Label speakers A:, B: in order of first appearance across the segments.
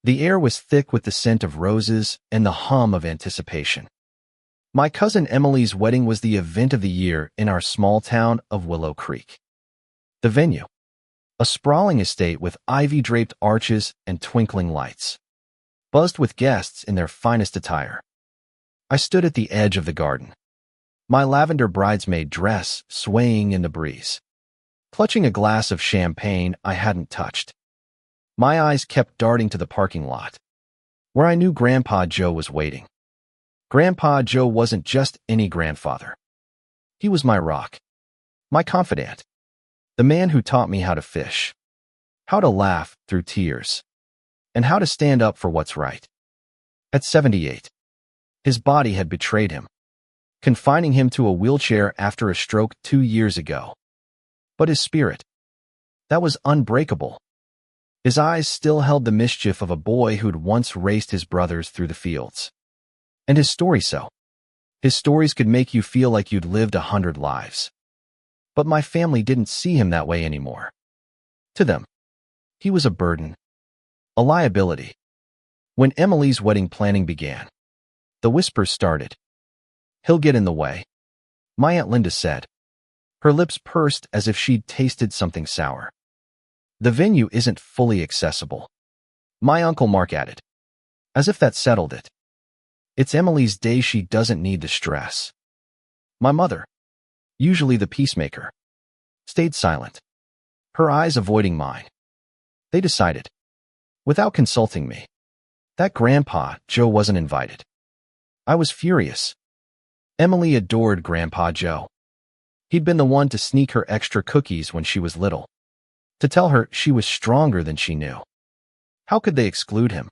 A: The air was thick with the scent of roses and the hum of anticipation. My cousin Emily's wedding was the event of the year in our small town of Willow Creek. The venue, a sprawling estate with ivy-draped arches and twinkling lights, buzzed with guests in their finest attire. I stood at the edge of the garden, my lavender bridesmaid dress swaying in the breeze, clutching a glass of champagne I hadn't touched. My eyes kept darting to the parking lot, where I knew Grandpa Joe was waiting. Grandpa Joe wasn't just any grandfather. He was my rock, my confidant, the man who taught me how to fish, how to laugh through tears, and how to stand up for what's right. At 78, his body had betrayed him, confining him to a wheelchair after a stroke 2 years ago. But his spirit, that was unbreakable. His eyes still held the mischief of a boy who'd once raced his brothers through the fields. And his story so. His stories could make you feel like you'd lived 100 lives. But my family didn't see him that way anymore. To them, he was a burden, a liability. When Emily's wedding planning began, the whispers started. He'll get in the way, my Aunt Linda said. Her lips pursed as if she'd tasted something sour. The venue isn't fully accessible, my Uncle Mark added, as if that settled it. It's Emily's day, she doesn't need the stress. My mother, usually the peacemaker, stayed silent, her eyes avoiding mine. They decided, without consulting me, that Grandpa Joe wasn't invited. I was furious. Emily adored Grandpa Joe. He'd been the one to sneak her extra cookies when she was little, to tell her she was stronger than she knew. How could they exclude him?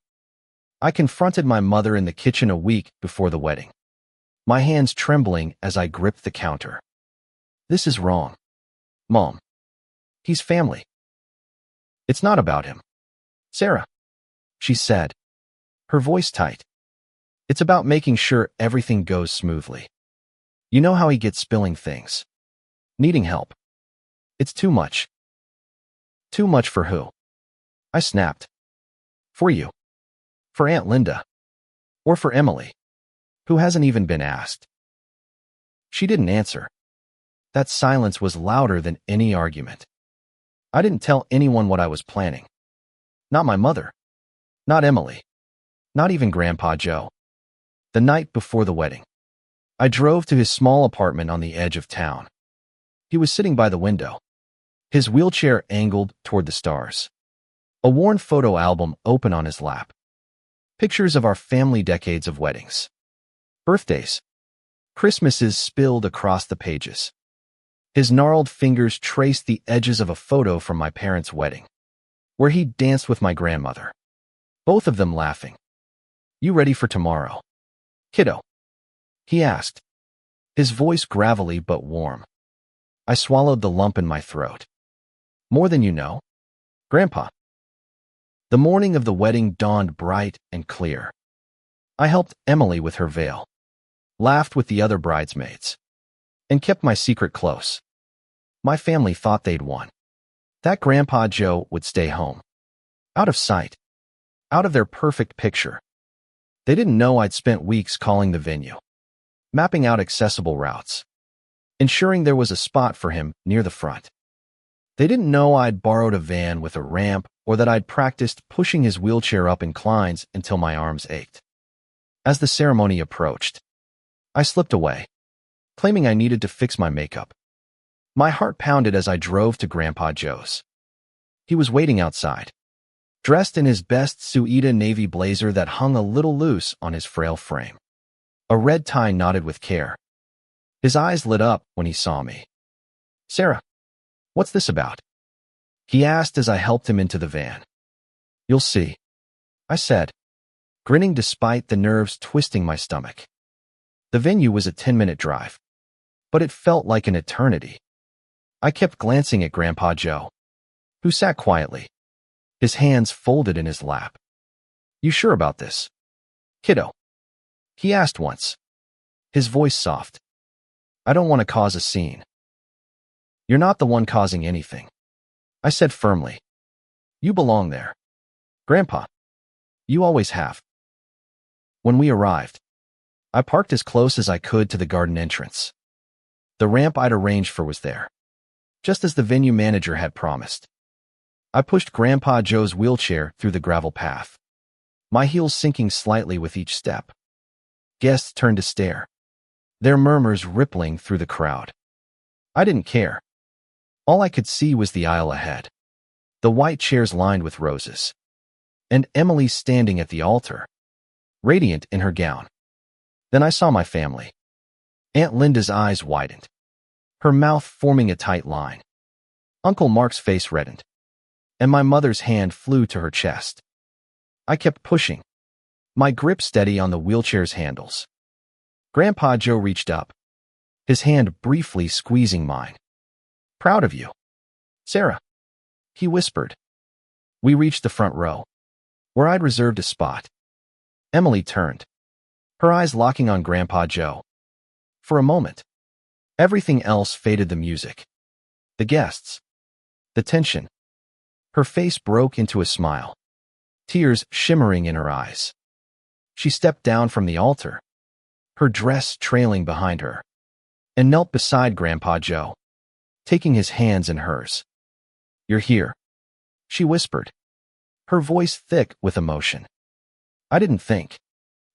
A: I confronted my mother in the kitchen a week before the wedding, my hands trembling as I gripped the counter. This is wrong, Mom. He's family. It's not about him, Sarah, she said, her voice tight. It's about making sure everything goes smoothly. You know how he gets spilling things, needing help. It's too much. Too much for who? I snapped. For you. For Aunt Linda. Or for Emily, who hasn't even been asked. She didn't answer. That silence was louder than any argument. I didn't tell anyone what I was planning. Not my mother. Not Emily. Not even Grandpa Joe. The night before the wedding, I drove to his small apartment on the edge of town. He was sitting by the window, his wheelchair angled toward the stars, a worn photo album open on his lap. Pictures of our family decades of weddings, birthdays, Christmases spilled across the pages. His gnarled fingers traced the edges of a photo from my parents' wedding, where he danced with my grandmother, both of them laughing. You ready for tomorrow, kiddo? He asked, his voice gravelly but warm. I swallowed the lump in my throat. More than you know, Grandpa. The morning of the wedding dawned bright and clear. I helped Emily with her veil, laughed with the other bridesmaids, and kept my secret close. My family thought they'd won. That Grandpa Joe would stay home, out of sight, out of their perfect picture. They didn't know I'd spent weeks calling the venue, mapping out accessible routes, ensuring there was a spot for him near the front. They didn't know I'd borrowed a van with a ramp or that I'd practiced pushing his wheelchair up inclines until my arms ached. As the ceremony approached, I slipped away, claiming I needed to fix my makeup. My heart pounded as I drove to Grandpa Joe's. He was waiting outside, dressed in his best Sueda navy blazer that hung a little loose on his frail frame. A red tie knotted with care. His eyes lit up when he saw me. Sarah, what's this about? He asked as I helped him into the van. You'll see, I said, grinning despite the nerves twisting my stomach. The venue was a 10-minute drive, but it felt like an eternity. I kept glancing at Grandpa Joe, who sat quietly, his hands folded in his lap. You sure about this, kiddo? He asked once, his voice soft. I don't want to cause a scene. You're not the one causing anything, I said firmly. You belong there, Grandpa. You always have. When we arrived, I parked as close as I could to the garden entrance. The ramp I'd arranged for was there, just as the venue manager had promised. I pushed Grandpa Joe's wheelchair through the gravel path, my heels sinking slightly with each step. Guests turned to stare, their murmurs rippling through the crowd. I didn't care. All I could see was the aisle ahead, the white chairs lined with roses, and Emily standing at the altar, radiant in her gown. Then I saw my family. Aunt Linda's eyes widened, her mouth forming a tight line. Uncle Mark's face reddened, and my mother's hand flew to her chest. I kept pushing, my grip steady on the wheelchair's handles. Grandpa Joe reached up, his hand briefly squeezing mine. "Proud of you, Sarah," he whispered. We reached the front row, where I'd reserved a spot. Emily turned, her eyes locking on Grandpa Joe. For a moment, everything else faded: the music, the guests, the tension. Her face broke into a smile, tears shimmering in her eyes. She stepped down from the altar, her dress trailing behind her, and knelt beside Grandpa Joe, taking his hands in hers. "You're here," she whispered, her voice thick with emotion. "I didn't think.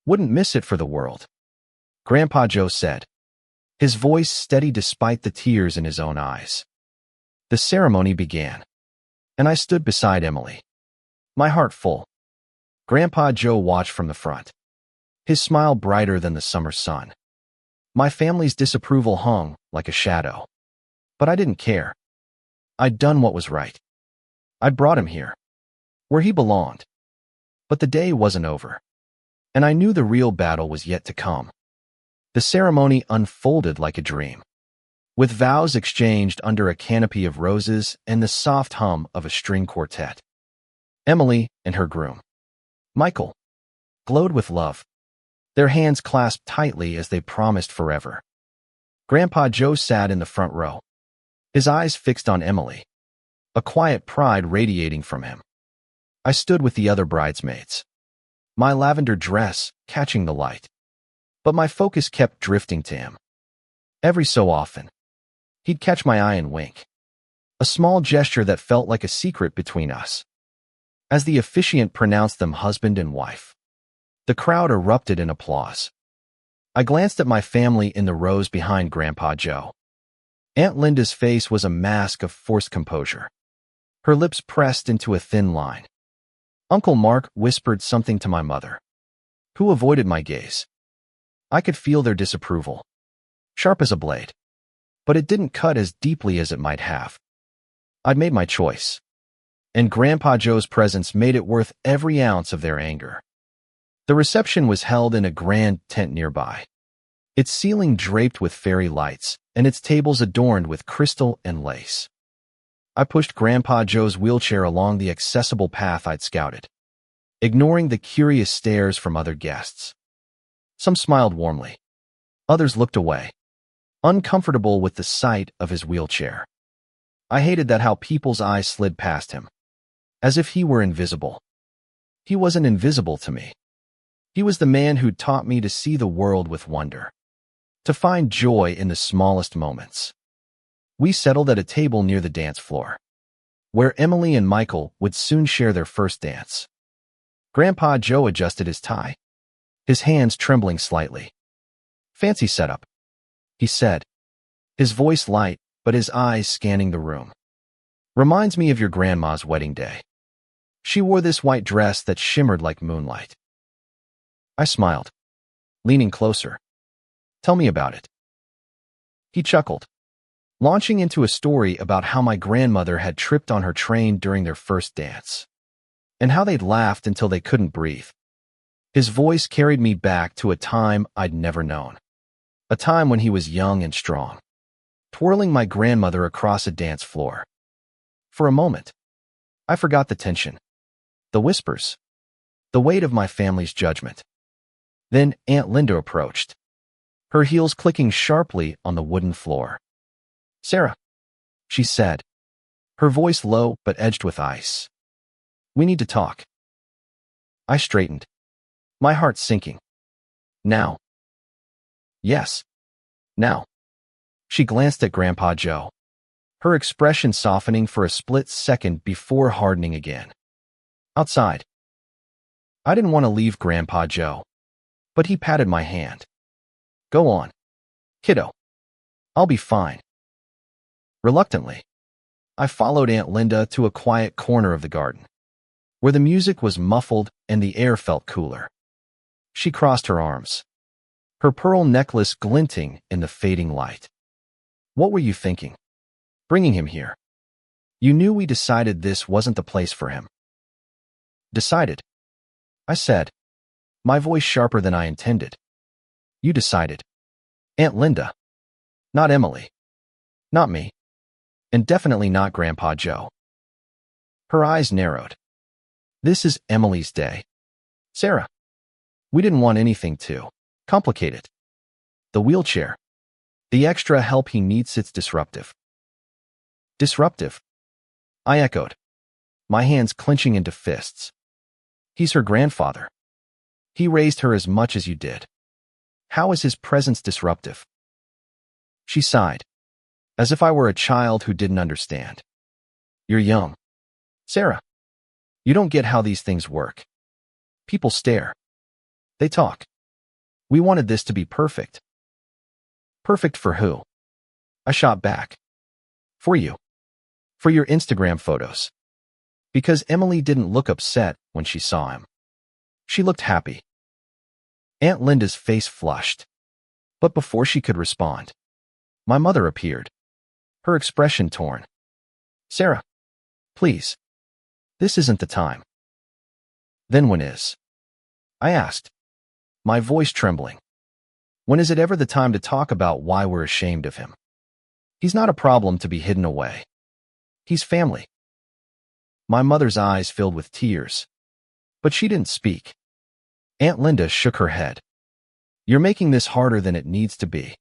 A: Wouldn't miss it for the world," Grandpa Joe said, his voice steady despite the tears in his own eyes. The ceremony began, and I stood beside Emily, my heart full. Grandpa Joe watched from the front, his smile brighter than the summer sun. My family's disapproval hung like a shadow, but I didn't care. I'd done what was right. I'd brought him here, where he belonged. But the day wasn't over, and I knew the real battle was yet to come. The ceremony unfolded like a dream, with vows exchanged under a canopy of roses and the soft hum of a string quartet. Emily and her groom, Michael, glowed with love, their hands clasped tightly as they promised forever. Grandpa Joe sat in the front row, his eyes fixed on Emily, a quiet pride radiating from him. I stood with the other bridesmaids, my lavender dress catching the light, but my focus kept drifting to him. Every so often, he'd catch my eye and wink, a small gesture that felt like a secret between us. As the officiant pronounced them husband and wife, the crowd erupted in applause. I glanced at my family in the rows behind Grandpa Joe. Aunt Linda's face was a mask of forced composure, her lips pressed into a thin line. Uncle Mark whispered something to my mother, who avoided my gaze. I could feel their disapproval, sharp as a blade, but it didn't cut as deeply as it might have. I'd made my choice, and Grandpa Joe's presence made it worth every ounce of their anger. The reception was held in a grand tent nearby, its ceiling draped with fairy lights and its tables adorned with crystal and lace. I pushed Grandpa Joe's wheelchair along the accessible path I'd scouted, ignoring the curious stares from other guests. Some smiled warmly, others looked away, uncomfortable with the sight of his wheelchair. I hated that how people's eyes slid past him, as if he were invisible. He wasn't invisible to me. He was the man who'd taught me to see the world with wonder, to find joy in the smallest moments. We settled at a table near the dance floor, where Emily and Michael would soon share their first dance. Grandpa Joe adjusted his tie, his hands trembling slightly. "Fancy setup," he said, his voice light but his eyes scanning the room. "Reminds me of your grandma's wedding day. She wore this white dress that shimmered like moonlight." I smiled, leaning closer. "Tell me about it." He chuckled, launching into a story about how my grandmother had tripped on her train during their first dance, and how they'd laughed until they couldn't breathe. His voice carried me back to a time I'd never known, a time when he was young and strong, twirling my grandmother across a dance floor. For a moment, I forgot the tension, the whispers, the weight of my family's judgment. Then Aunt Linda approached, her heels clicking sharply on the wooden floor. "Sarah," she said, her voice low but edged with ice. "We need to talk." I straightened, my heart sinking. Now. Yes. Now. She glanced at Grandpa Joe, her expression softening for a split second before hardening again. Outside. I didn't want to leave Grandpa Joe, but he patted my hand. Go on, kiddo. I'll be fine. Reluctantly, I followed Aunt Linda to a quiet corner of the garden, where the music was muffled and the air felt cooler. She crossed her arms, her pearl necklace glinting in the fading light. What were you thinking? Bringing him here. You knew we decided this wasn't the place for him. Decided? I said, my voice sharper than I intended. You decided. Aunt Linda. Not Emily. Not me. And definitely not Grandpa Joe. Her eyes narrowed. This is Emily's day. Sarah. We didn't want anything too complicated. The wheelchair. The extra help he needs, it's disruptive. Disruptive? I echoed, my hands clenching into fists. He's her grandfather. He raised her as much as you did. How is his presence disruptive? She sighed, as if I were a child who didn't understand. You're young. Sarah. You don't get how these things work. People stare. They talk. We wanted this to be perfect. Perfect for who? I shot back. For you. For your Instagram photos. Because Emily didn't look upset when she saw him. She looked happy. Aunt Linda's face flushed. But before she could respond, my mother appeared, her expression torn. Sarah, please. This isn't the time. Then when is? I asked, my voice trembling. When is it ever the time to talk about why we're ashamed of him? He's not a problem to be hidden away. He's family. My mother's eyes filled with tears, but she didn't speak. Aunt Linda shook her head. You're making this harder than it needs to be.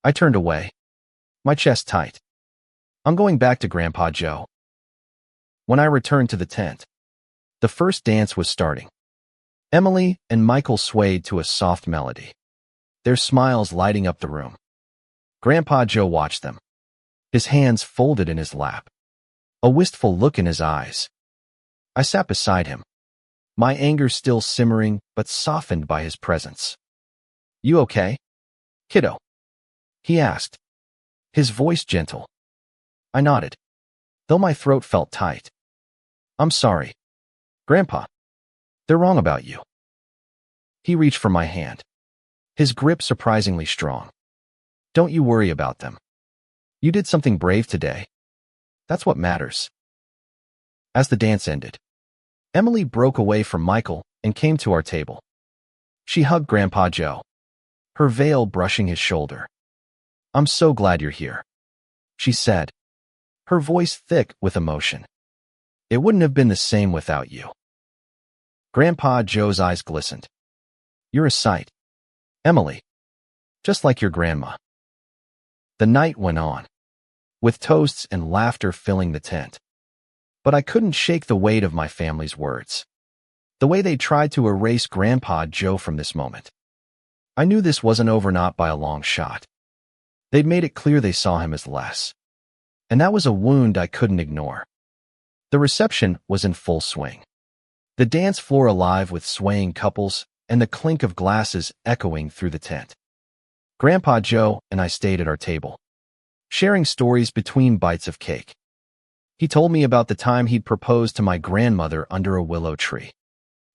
A: I turned away, my chest tight. I'm going back to Grandpa Joe. When I returned to the tent, the first dance was starting. Emily and Michael swayed to a soft melody, their smiles lighting up the room. Grandpa Joe watched them, his hands folded in his lap, a wistful look in his eyes. I sat beside him, my anger still simmering but softened by his presence. You okay, kiddo? He asked, his voice gentle. I nodded, though my throat felt tight. I'm sorry, Grandpa. They're wrong about you. He reached for my hand, his grip surprisingly strong. Don't you worry about them. You did something brave today. That's what matters. As the dance ended, Emily broke away from Michael and came to our table. She hugged Grandpa Joe, her veil brushing his shoulder. I'm so glad you're here, she said, her voice thick with emotion. It wouldn't have been the same without you. Grandpa Joe's eyes glistened. You're a sight, Emily, just like your grandma. The night went on, with toasts and laughter filling the tent. But I couldn't shake the weight of my family's words, the way they tried to erase Grandpa Joe from this moment. I knew this wasn't over, not by a long shot. They'd made it clear they saw him as less, and that was a wound I couldn't ignore. The reception was in full swing, the dance floor alive with swaying couples and the clink of glasses echoing through the tent. Grandpa Joe and I stayed at our table, sharing stories between bites of cake. He told me about the time he'd proposed to my grandmother under a willow tree,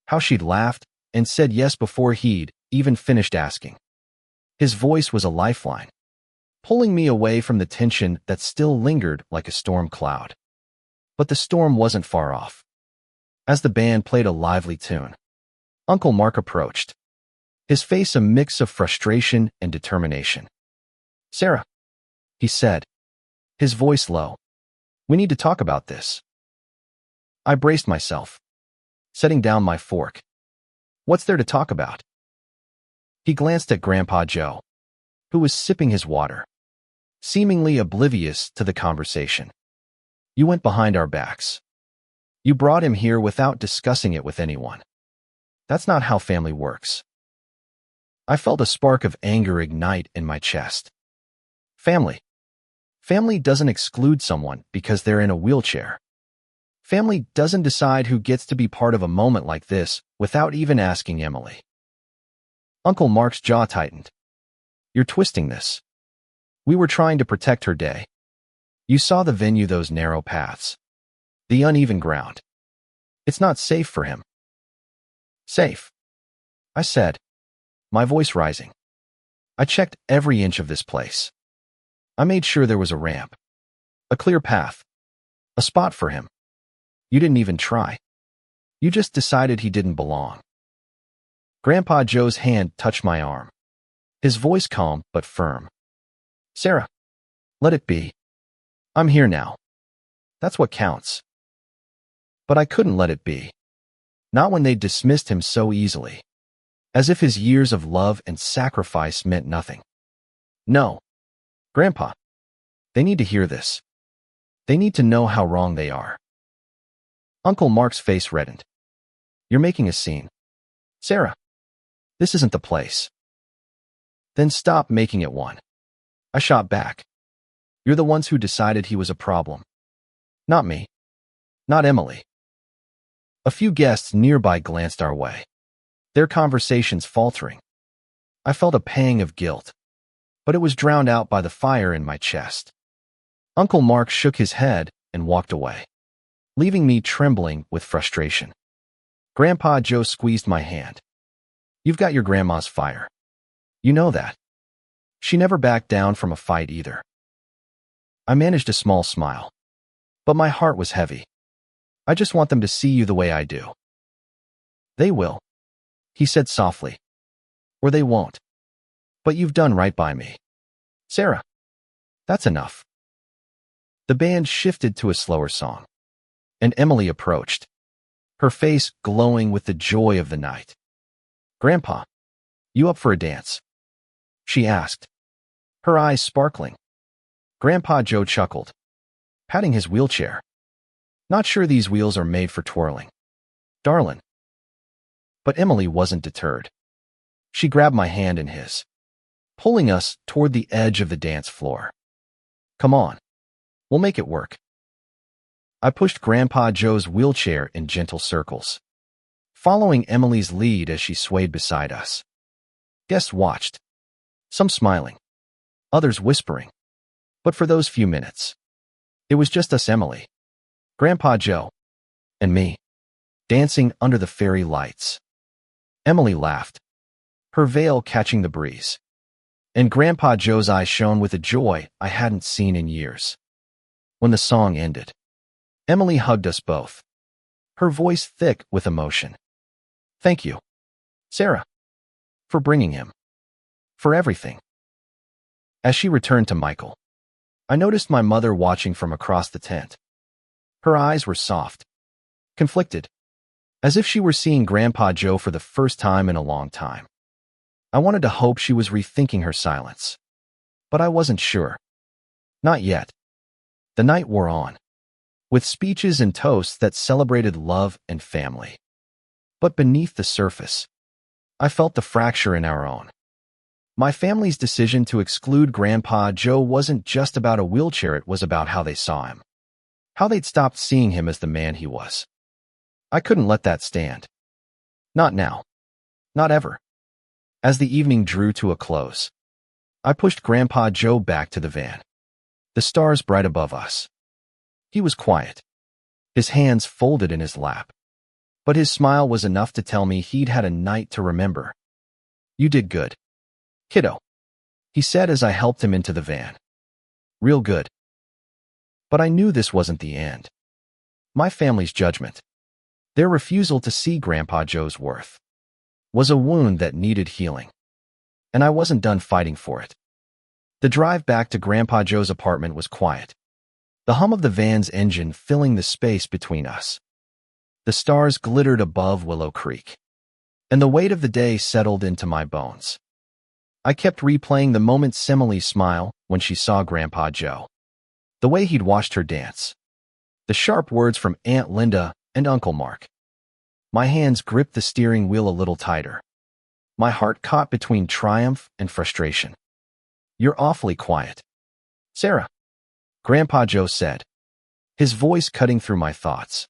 A: how she'd laughed and said yes before he'd even finished asking. His voice was a lifeline, pulling me away from the tension that still lingered like a storm cloud. But the storm wasn't far off. As the band played a lively tune, Uncle Mark approached, his face a mix of frustration and determination. Sarah, he said, his voice low, we need to talk about this. I braced myself, setting down my fork. What's there to talk about? He glanced at Grandpa Joe, who was sipping his water, seemingly oblivious to the conversation. You went behind our backs. You brought him here without discussing it with anyone. That's not how family works. I felt a spark of anger ignite in my chest. Family. Family doesn't exclude someone because they're in a wheelchair. Family doesn't decide who gets to be part of a moment like this without even asking Emily. Uncle Mark's jaw tightened. You're twisting this. We were trying to protect her day. You saw the venue, those narrow paths. The uneven ground. It's not safe for him. Safe, I said, my voice rising. I checked every inch of this place. I made sure there was a ramp, a clear path, a spot for him. You didn't even try. You just decided he didn't belong. Grandpa Joe's hand touched my arm. His voice calm but firm. Sarah, let it be. I'm here now. That's what counts. But I couldn't let it be. Not when they dismissed him so easily. As if his years of love and sacrifice meant nothing. No. Grandpa. They need to hear this. They need to know how wrong they are. Uncle Mark's face reddened. You're making a scene. Sarah. This isn't the place. Then stop making it one. I shot back. You're the ones who decided he was a problem. Not me. Not Emily. A few guests nearby glanced our way, their conversations faltering. I felt a pang of guilt, but it was drowned out by the fire in my chest. Uncle Mark shook his head and walked away, leaving me trembling with frustration. Grandpa Joe squeezed my hand. You've got your grandma's fire. You know that. She never backed down from a fight either. I managed a small smile, but my heart was heavy. I just want them to see you the way I do. They will, he said softly. Or they won't. But you've done right by me. Sarah, that's enough. The band shifted to a slower song, and Emily approached, her face glowing with the joy of the night. Grandpa, you up for a dance? She asked, her eyes sparkling. Grandpa Joe chuckled, patting his wheelchair. Not sure these wheels are made for twirling. Darlin'. But Emily wasn't deterred. She grabbed my hand in his, pulling us toward the edge of the dance floor. Come on. We'll make it work. I pushed Grandpa Joe's wheelchair in gentle circles, following Emily's lead as she swayed beside us. Guests watched, some smiling, others whispering. But for those few minutes, it was just us, Emily, Grandpa Joe, and me, dancing under the fairy lights. Emily laughed, her veil catching the breeze, and Grandpa Joe's eyes shone with a joy I hadn't seen in years. When the song ended, Emily hugged us both, her voice thick with emotion. Thank you, Sarah, for bringing him, for everything. As she returned to Michael, I noticed my mother watching from across the tent. Her eyes were soft, conflicted, as if she were seeing Grandpa Joe for the first time in a long time. I wanted to hope she was rethinking her silence, but I wasn't sure. Not yet. The night wore on, with speeches and toasts that celebrated love and family. But beneath the surface, I felt the fracture in our own. My family's decision to exclude Grandpa Joe wasn't just about a wheelchair, it was about how they saw him. How they'd stopped seeing him as the man he was. I couldn't let that stand. Not now. Not ever. As the evening drew to a close, I pushed Grandpa Joe back to the van, the stars bright above us. He was quiet, his hands folded in his lap, but his smile was enough to tell me he'd had a night to remember. You did good, kiddo, he said as I helped him into the van. Real good. But I knew this wasn't the end. My family's judgment, their refusal to see Grandpa Joe's worth, was a wound that needed healing, and I wasn't done fighting for it. The drive back to Grandpa Joe's apartment was quiet, the hum of the van's engine filling the space between us. The stars glittered above Willow Creek, and the weight of the day settled into my bones. I kept replaying the moment Emily's smile when she saw Grandpa Joe, the way he'd watched her dance, the sharp words from Aunt Linda and Uncle Mark. My hands gripped the steering wheel a little tighter. My heart caught between triumph and frustration. "You're awfully quiet, Sarah," Grandpa Joe said, his voice cutting through my thoughts.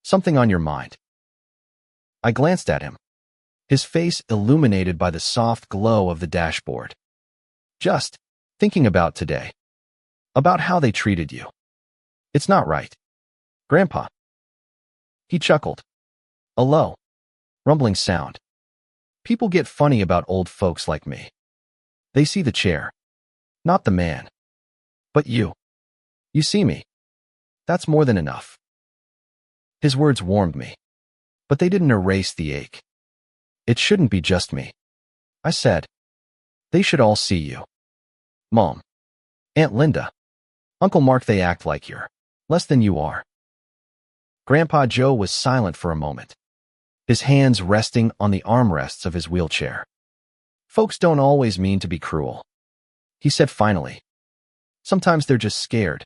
A: "Something on your mind?" I glanced at him, his face illuminated by the soft glow of the dashboard. "Just thinking about today. About how they treated you. It's not right, Grandpa." He chuckled. A low, rumbling sound. People get funny about old folks like me. They see the chair, not the man. But you see me. That's more than enough. His words warmed me, but they didn't erase the ache. "It shouldn't be just me," I said. "They should all see you. Mom, Aunt Linda, Uncle Mark, they act like you're less than you are." Grandpa Joe was silent for a moment, his hands resting on the armrests of his wheelchair. "Folks don't always mean to be cruel," he said finally. "Sometimes they're just scared.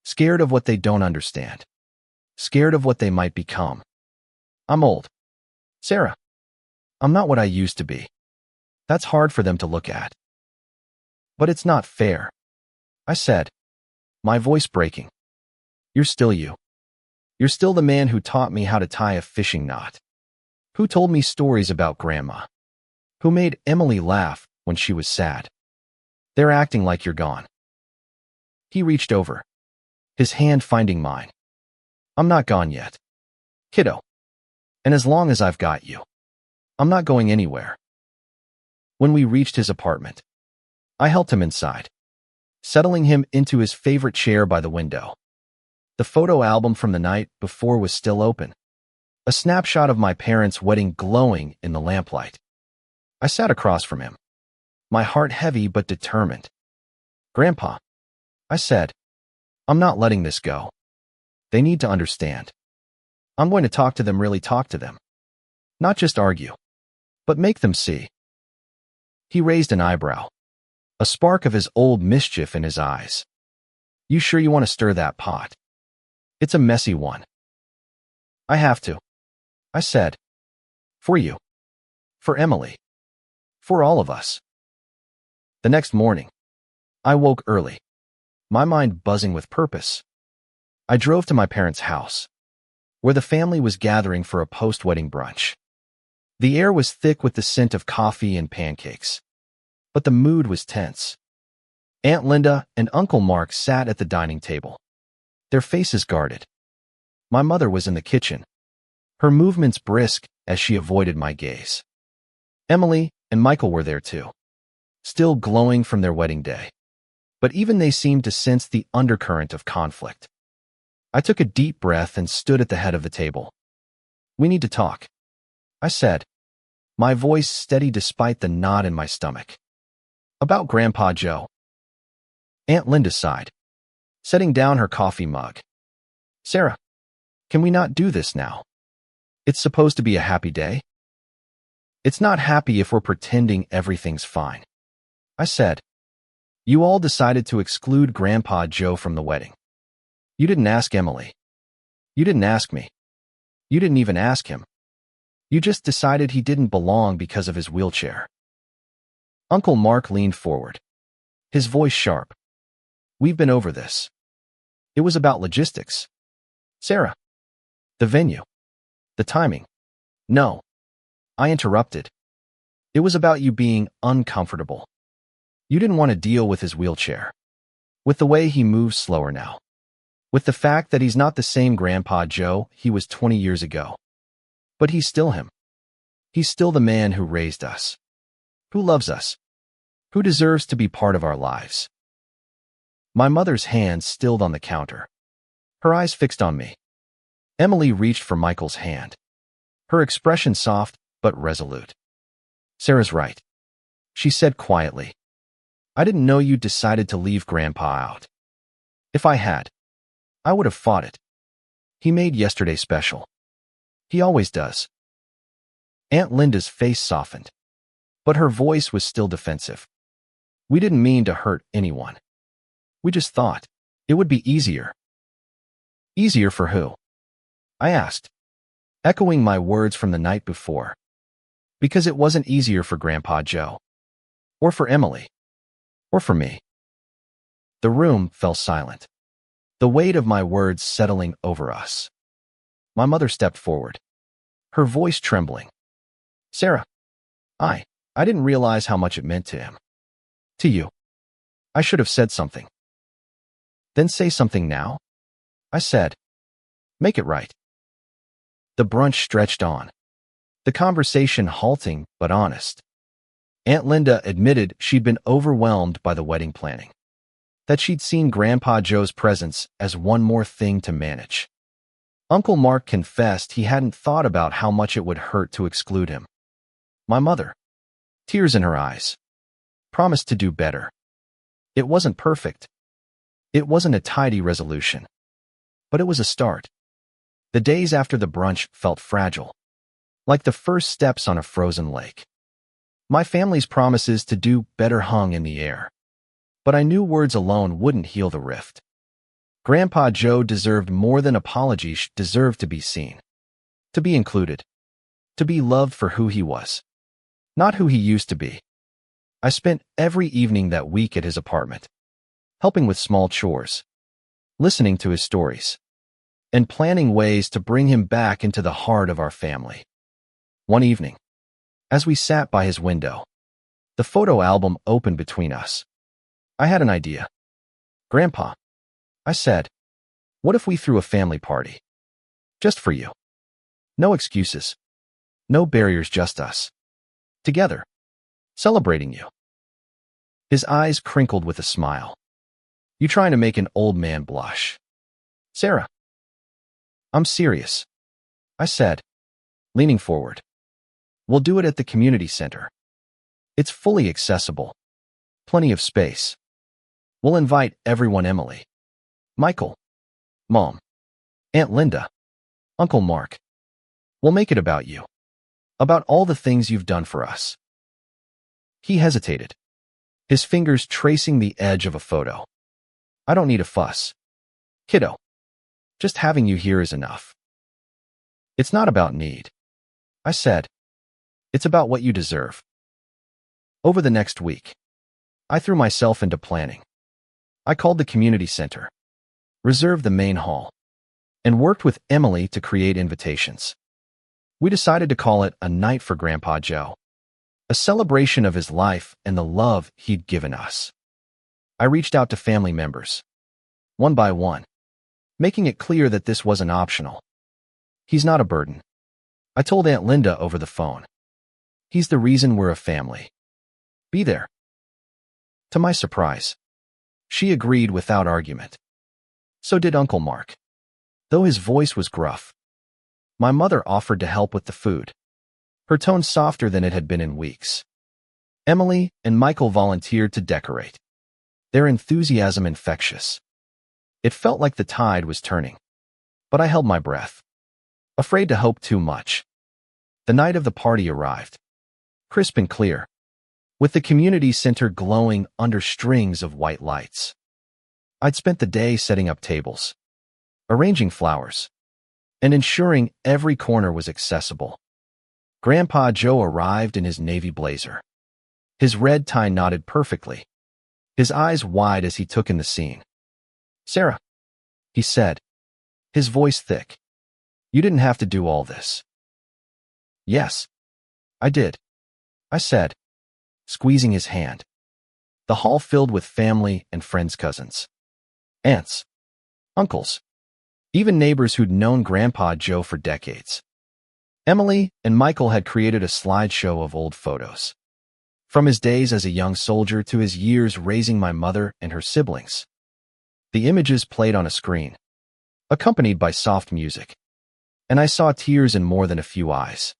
A: Scared of what they don't understand. Scared of what they might become. I'm old, Sarah. I'm not what I used to be. That's hard for them to look at." "But it's not fair," I said, my voice breaking. "You're still you. You're still the man who taught me how to tie a fishing knot. Who told me stories about Grandma. Who made Emily laugh when she was sad. They're acting like you're gone." He reached over, his hand finding mine. "I'm not gone yet, kiddo. And as long as I've got you, I'm not going anywhere." When we reached his apartment, I helped him inside, settling him into his favorite chair by the window. The photo album from the night before was still open, a snapshot of my parents' wedding glowing in the lamplight. I sat across from him, my heart heavy but determined. "Grandpa," I said, "I'm not letting this go. They need to understand. I'm going to talk to them, really talk to them. Not just argue, but make them see." He raised an eyebrow, a spark of his old mischief in his eyes. "You sure you want to stir that pot? It's a messy one." "I have to," I said. "For you. For Emily. For all of us." The next morning, I woke early, my mind buzzing with purpose. I drove to my parents' house, where the family was gathering for a post-wedding brunch. The air was thick with the scent of coffee and pancakes, but the mood was tense. Aunt Linda and Uncle Mark sat at the dining table, their faces guarded. My mother was in the kitchen, her movements brisk as she avoided my gaze. Emily and Michael were there too, still glowing from their wedding day. But even they seemed to sense the undercurrent of conflict. I took a deep breath and stood at the head of the table. "We need to talk," I said, my voice steady despite the knot in my stomach. "About Grandpa Joe." Aunt Linda sighed, setting down her coffee mug. "Sarah, can we not do this now? It's supposed to be a happy day." "It's not happy if we're pretending everything's fine," I said. "You all decided to exclude Grandpa Joe from the wedding. You didn't ask Emily. You didn't ask me. You didn't even ask him. You just decided he didn't belong because of his wheelchair." Uncle Mark leaned forward, his voice sharp. "We've been over this. It was about logistics, Sarah. The venue. The timing." "No," I interrupted. "It was about you being uncomfortable. You didn't want to deal with his wheelchair, with the way he moves slower now, with the fact that he's not the same Grandpa Joe he was 20 years ago. But he's still him. He's still the man who raised us, who loves us, who deserves to be part of our lives." My mother's hand stilled on the counter, her eyes fixed on me. Emily reached for Michael's hand, her expression soft but resolute. "Sarah's right," she said quietly. "I didn't know you decided to leave Grandpa out. If I had, I would have fought it. He made yesterday special. He always does." Aunt Linda's face softened, but her voice was still defensive. "We didn't mean to hurt anyone. We just thought it would be easier." "Easier for who?" I asked. echoing my words from the night before. Because it wasn't easier for Grandpa Joe, or for Emily, or for me. The room fell silent, the weight of my words settling over us. My mother stepped forward, her voice trembling. Sarah, I didn't realize how much it meant to him. To you. I should have said something. Then say something now, I said. Make it right. The brunch stretched on, the conversation halting but honest. Aunt Linda admitted she'd been overwhelmed by the wedding planning, that she'd seen Grandpa Joe's presence as one more thing to manage. Uncle Mark confessed he hadn't thought about how much it would hurt to exclude him. My mother, tears in her eyes, promised to do better. It wasn't perfect. It wasn't a tidy resolution. But it was a start. The days after the brunch felt fragile, like the first steps on a frozen lake. My family's promises to do better hung in the air. But I knew words alone wouldn't heal the rift. Grandpa Joe deserved more than apologies, deserved to be seen, to be included, to be loved for who he was, not who he used to be. I spent every evening that week at his apartment, helping with small chores, listening to his stories, and planning ways to bring him back into the heart of our family. One evening, as we sat by his window, the photo album opened between us. I had an idea. Grandpa, I said, what if we threw a family party? Just for you. No excuses. No barriers, just us. Together. Celebrating you. His eyes crinkled with a smile. You trying to make an old man blush. Sarah. I'm serious, I said, leaning forward. We'll do it at the community center. It's fully accessible. Plenty of space. We'll invite everyone, Emily, Michael, Mom, Aunt Linda, Uncle Mark. We'll make it about you. About all the things you've done for us. He hesitated, his fingers tracing the edge of a photo. I don't need a fuss, kiddo. Just having you here is enough. It's not about need, I said. It's about what you deserve. Over the next week, I threw myself into planning. I called the community center, reserved the main hall, and worked with Emily to create invitations. We decided to call it a night for Grandpa Joe, a celebration of his life and the love he'd given us. I reached out to family members, one by one, making it clear that this wasn't optional. He's not a burden. I told Aunt Linda over the phone. He's the reason we're a family. Be there. To my surprise, she agreed without argument. So did Uncle Mark, though his voice was gruff. My mother offered to help with the food, her tone softer than it had been in weeks. Emily and Michael volunteered to decorate, their enthusiasm infectious. It felt like the tide was turning, but I held my breath, afraid to hope too much. The night of the party arrived, crisp and clear, with the community center glowing under strings of white lights. I'd spent the day setting up tables, arranging flowers, and ensuring every corner was accessible. Grandpa Joe arrived in his navy blazer, his red tie knotted perfectly, his eyes wide as he took in the scene. Sarah, he said, his voice thick. You didn't have to do all this. Yes, I did, I said, squeezing his hand. The hall filled with family and friends' cousins, aunts, uncles, even neighbors who'd known Grandpa Joe for decades. Emily and Michael had created a slideshow of old photos, from his days as a young soldier to his years raising my mother and her siblings. The images played on a screen, accompanied by soft music, and I saw tears in more than a few eyes.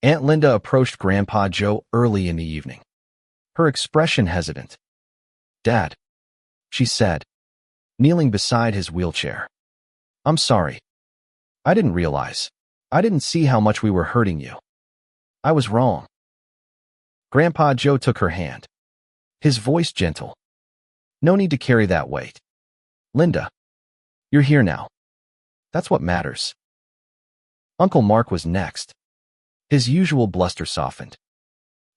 A: Aunt Linda approached Grandpa Joe early in the evening, her expression hesitant. Dad, she said, kneeling beside his wheelchair. I'm sorry. I didn't realize. I didn't see how much we were hurting you. I was wrong. Grandpa Joe took her hand, his voice gentle. No need to carry that weight. Linda, you're here now. That's what matters. Uncle Mark was next. His usual bluster softened.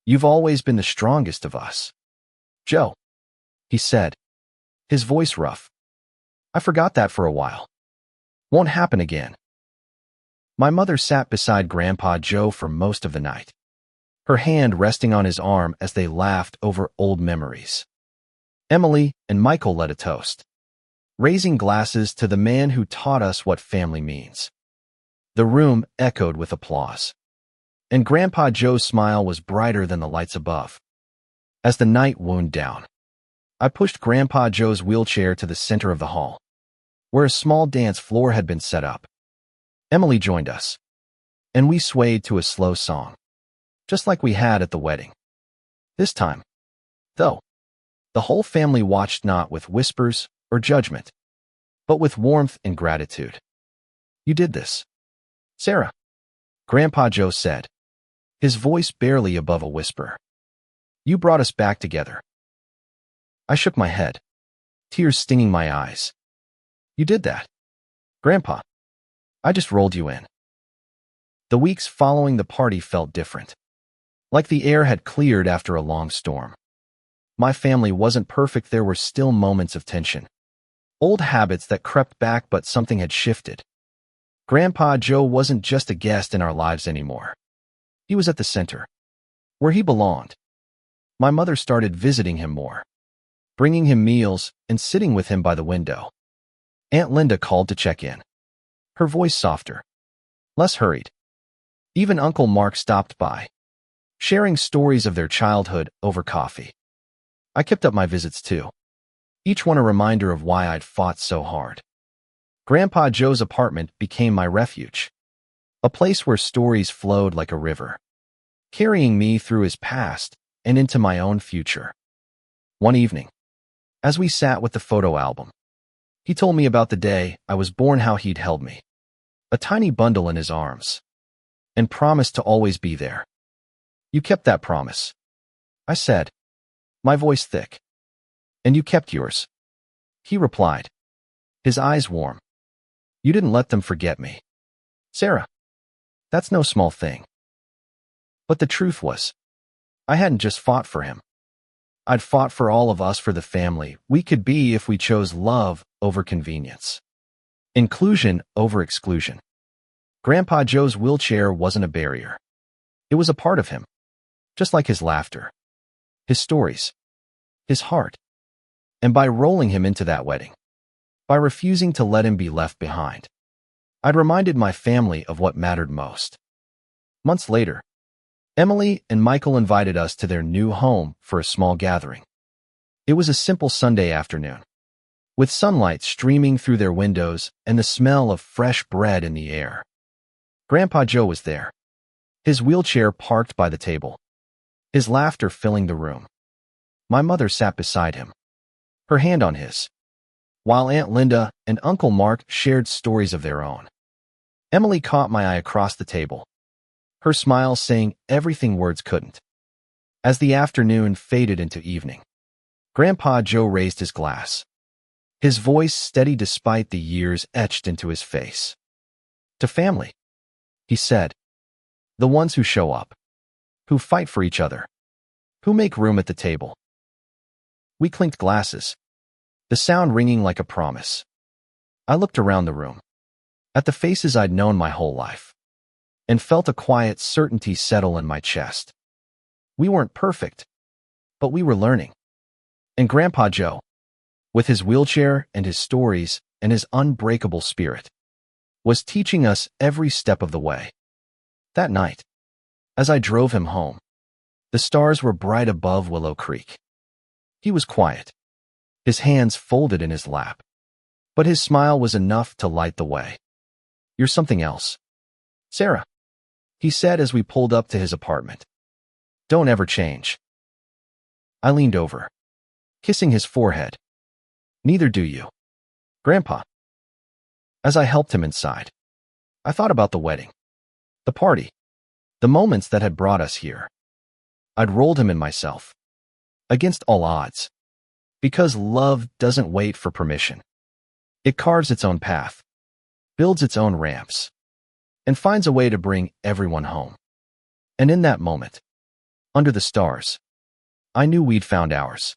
A: "You've always been the strongest of us, Joe," he said, his voice rough. "I forgot that for a while. Won't happen again." My mother sat beside Grandpa Joe for most of the night, her hand resting on his arm as they laughed over old memories. Emily and Michael led a toast, raising glasses to the man who taught us what family means. The room echoed with applause, and Grandpa Joe's smile was brighter than the lights above. As the night wound down, I pushed Grandpa Joe's wheelchair to the center of the hall, where a small dance floor had been set up. Emily joined us, and we swayed to a slow song, just like we had at the wedding. This time, though, the whole family watched not with whispers or judgment, but with warmth and gratitude. "You did this, Sarah," Grandpa Joe said, his voice barely above a whisper. "You brought us back together." I shook my head, tears stinging my eyes. "You did that, Grandpa. I just rolled you in." The weeks following the party felt different, like the air had cleared after a long storm. My family wasn't perfect. There were still moments of tension, old habits that crept back, but something had shifted. Grandpa Joe wasn't just a guest in our lives anymore. He was at the center, where he belonged. My mother started visiting him more, bringing him meals and sitting with him by the window. Aunt Linda called to check in, her voice softer, less hurried. Even Uncle Mark stopped by, sharing stories of their childhood over coffee. I kept up my visits too, each one a reminder of why I'd fought so hard. Grandpa Joe's apartment became my refuge, a place where stories flowed like a river, carrying me through his past and into my own future. One evening, as we sat with the photo album, he told me about the day I was born, how he'd held me, a tiny bundle in his arms, and promised to always be there. "You kept that promise," I said, my voice thick. "And you kept yours," he replied, his eyes warm. "You didn't let them forget me, Sarah. That's no small thing." But the truth was, I hadn't just fought for him. I'd fought for all of us, for the family we could be if we chose love over convenience, inclusion over exclusion. Grandpa Joe's wheelchair wasn't a barrier. It was a part of him, just like his laughter, his stories, his heart. And by rolling him into that wedding, by refusing to let him be left behind, I'd reminded my family of what mattered most. Months later, Emily and Michael invited us to their new home for a small gathering. It was a simple Sunday afternoon, with sunlight streaming through their windows and the smell of fresh bread in the air. Grandpa Joe was there, his wheelchair parked by the table, his laughter filling the room. My mother sat beside him, her hand on his, while Aunt Linda and Uncle Mark shared stories of their own. Emily caught my eye across the table, her smile saying everything words couldn't. As the afternoon faded into evening, Grandpa Joe raised his glass, his voice steady despite the years etched into his face. "To family," he said. "The ones who show up, who fight for each other, who make room at the table." We clinked glasses, the sound ringing like a promise. I looked around the room, at the faces I'd known my whole life, and felt a quiet certainty settle in my chest. We weren't perfect, but we were learning. And Grandpa Joe, with his wheelchair and his stories and his unbreakable spirit, was teaching us every step of the way. That night, as I drove him home, the stars were bright above Willow Creek. He was quiet, his hands folded in his lap, but his smile was enough to light the way. "You're something else, Sarah," he said as we pulled up to his apartment. "Don't ever change." I leaned over, kissing his forehead. "Neither do you, Grandpa." As I helped him inside, I thought about the wedding, the party, the moments that had brought us here. I'd rolled him in myself, against all odds, because love doesn't wait for permission. It carves its own path, builds its own ramps, and finds a way to bring everyone home. And in that moment, under the stars, I knew we'd found ours.